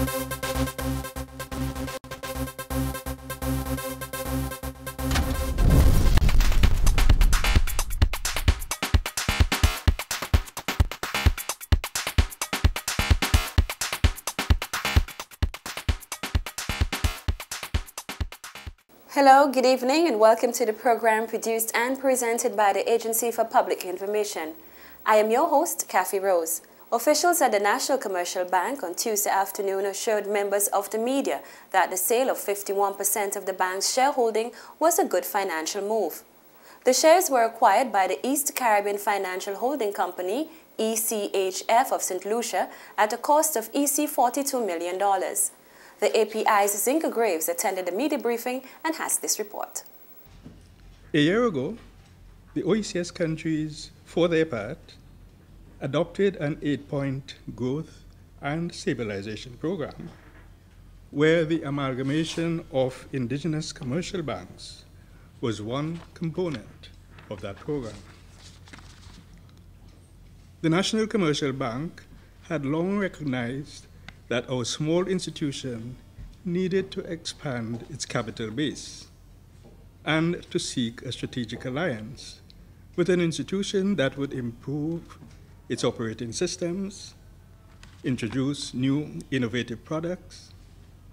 Hello, good evening, and welcome to the program produced and presented by the Agency for Public Information. I am your host, Kathy Rose. Officials at the National Commercial Bank on Tuesday afternoon assured members of the media that the sale of 51% of the bank's shareholding was a good financial move. The shares were acquired by the East Caribbean Financial Holding Company, ECHF of St. Lucia, at a cost of $42 million. The API's Zinka Graves attended the media briefing and has this report. A year ago, the OECS countries, for their part, adopted an 8-point growth and stabilization program, where the amalgamation of indigenous commercial banks was one component of that program. The National Commercial Bank had long recognized that our small institution needed to expand its capital base and to seek a strategic alliance with an institution that would improve its operating systems, introduce new innovative products,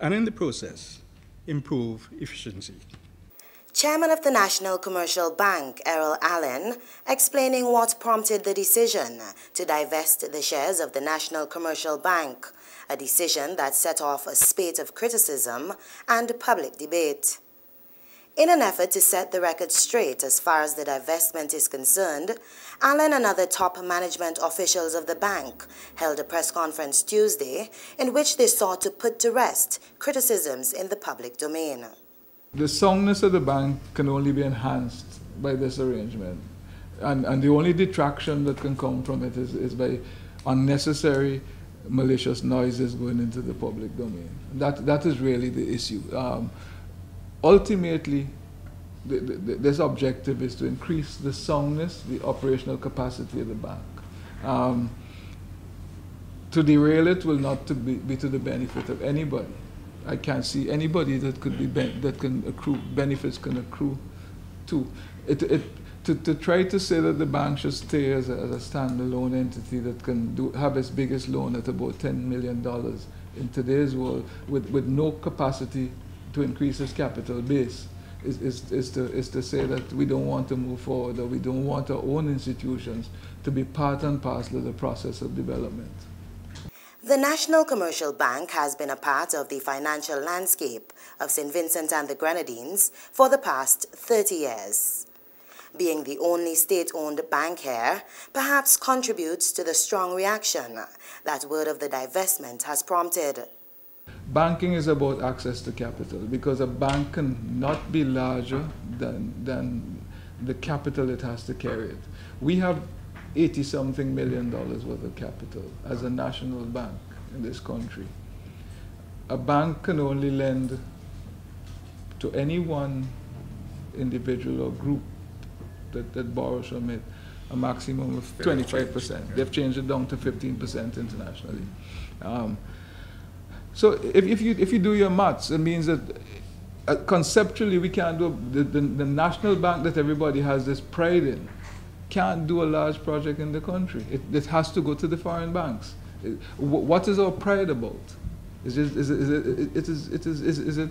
and in the process, improve efficiency. Chairman of the National Commercial Bank, Errol Allen, explaining what prompted the decision to divest the shares of the National Commercial Bank, a decision that set off a spate of criticism and public debate. In an effort to set the record straight as far as the divestment is concerned, Allen and other top management officials of the bank held a press conference Tuesday in which they sought to put to rest criticisms in the public domain. The soundness of the bank can only be enhanced by this arrangement. And the only detraction that can come from it is by unnecessary malicious noises going into the public domain. That is really the issue. Ultimately, this objective is to increase the soundness, the operational capacity of the bank. To derail it will not be to the benefit of anybody. I can't see anybody that could be benefits can accrue to. To try to say that the bank should stay as a standalone entity that can have its biggest loan at about $10 million in today's world with no capacity to increase its capital base is to say that we don't want to move forward, or we don't want our own institutions to be part and parcel of the process of development. The National Commercial Bank has been a part of the financial landscape of St. Vincent and the Grenadines for the past 30 years. Being the only state-owned bank here perhaps contributes to the strong reaction that word of the divestment has prompted. Banking is about access to capital, because a bank cannot be larger than the capital it has to carry it. We have $80-something million worth of capital as a national bank in this country. A bank can only lend to any one individual or group that borrows from it a maximum of 25%. They've changed it down to 15% internationally. So if you do your maths, it means that conceptually we can't do the national bank that everybody has this pride in can't do a large project in the country. It has to go to the foreign banks. What is our pride about? Is it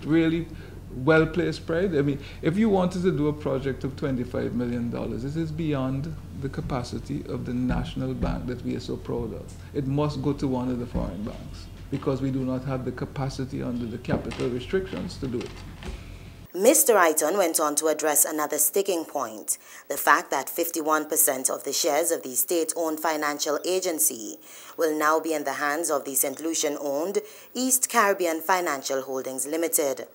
really well-placed pride? I mean, if you wanted to do a project of $25 million, it is beyond the capacity of the national bank that we are so proud of. It must go to one of the foreign banks, because we do not have the capacity under the capital restrictions to do it. Mr. Wrighton went on to address another sticking point, the fact that 51% of the shares of the state-owned financial agency will now be in the hands of the St. Lucian-owned East Caribbean Financial Holdings Limited.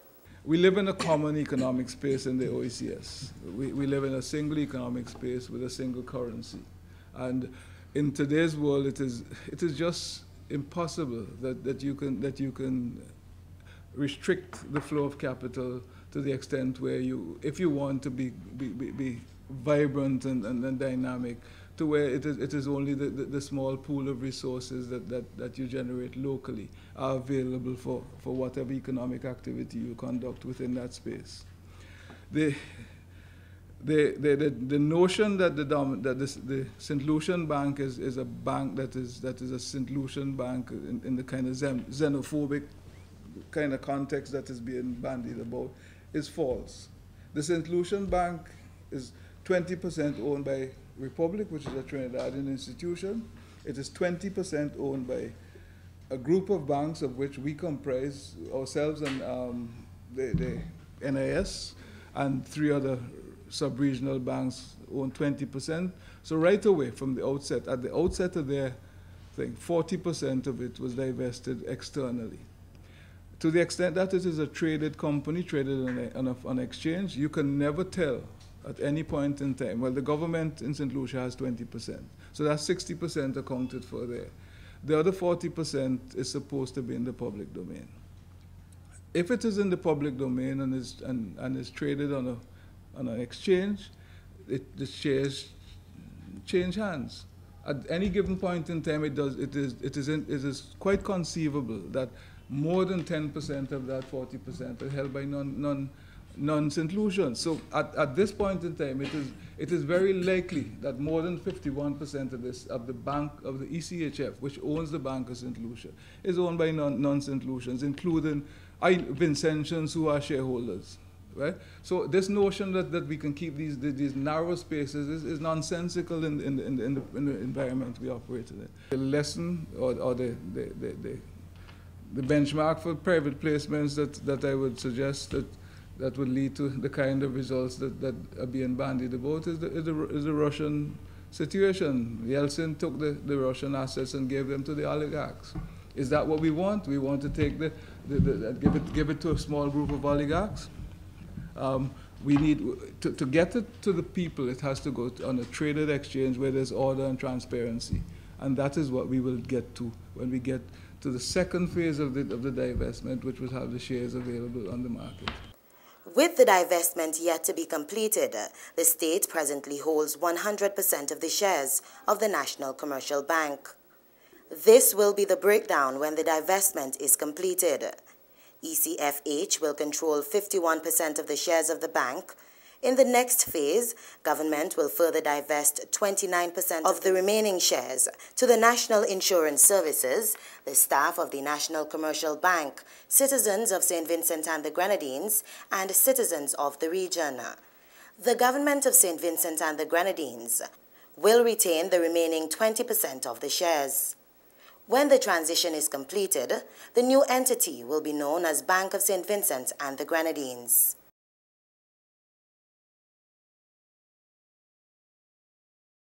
We live in a common economic space in the OECS. We live in a single economic space with a single currency. And in today's world, it is just impossible that you can restrict the flow of capital to the extent where if you want to be vibrant and dynamic, to where it is only the small pool of resources that you generate locally are available for whatever economic activity you conduct within that space. The notion that the St. Lucian Bank is a bank that is a St. Lucian bank in the kind of xenophobic kind of context that is being bandied about is false. The St. Lucian Bank is 20% owned by Republic, which is a Trinidadian institution. It is 20% owned by a group of banks of which we comprise ourselves and the NIS, and 3 other sub-regional banks own 20%. So right away from the outset, at the outset of their thing, 40% of it was divested externally. To the extent that it is a traded company, traded on exchange, you can never tell at any point in time. Well, the government in St. Lucia has 20%. So that's 60% accounted for there. The other 40% is supposed to be in the public domain. If it is in the public domain and is traded on an exchange, the shares change hands. At any given point in time, it is quite conceivable that more than 10% of that 40% are held by non-St. Lucians. So at this point in time, it is very likely that more than 51% of the bank of the ECHF, which owns the Bank of St. Lucia, is owned by non-St. Lucians, including Vincentians who are shareholders. Right? So this notion that we can keep these narrow spaces is nonsensical in the environment we operate in. The lesson or the benchmark for private placements that I would suggest that would lead to the kind of results that are being bandied about is the Russian situation. Yeltsin took the Russian assets and gave them to the oligarchs. Is that what we want? We want to take give it to a small group of oligarchs? We need to get it to the people. It has to go on a traded exchange where there's order and transparency, and that is what we will get to when we get to the second phase of the divestment, which will have the shares available on the market. With the divestment yet to be completed, the state presently holds 100% of the shares of the National Commercial Bank. This will be the breakdown when the divestment is completed. ECFH will control 51% of the shares of the bank. In the next phase, government will further divest 29% of the remaining shares to the National Insurance Services, the staff of the National Commercial Bank, citizens of St. Vincent and the Grenadines, and citizens of the region. The government of St. Vincent and the Grenadines will retain the remaining 20% of the shares. When the transition is completed, the new entity will be known as Bank of St. Vincent and the Grenadines.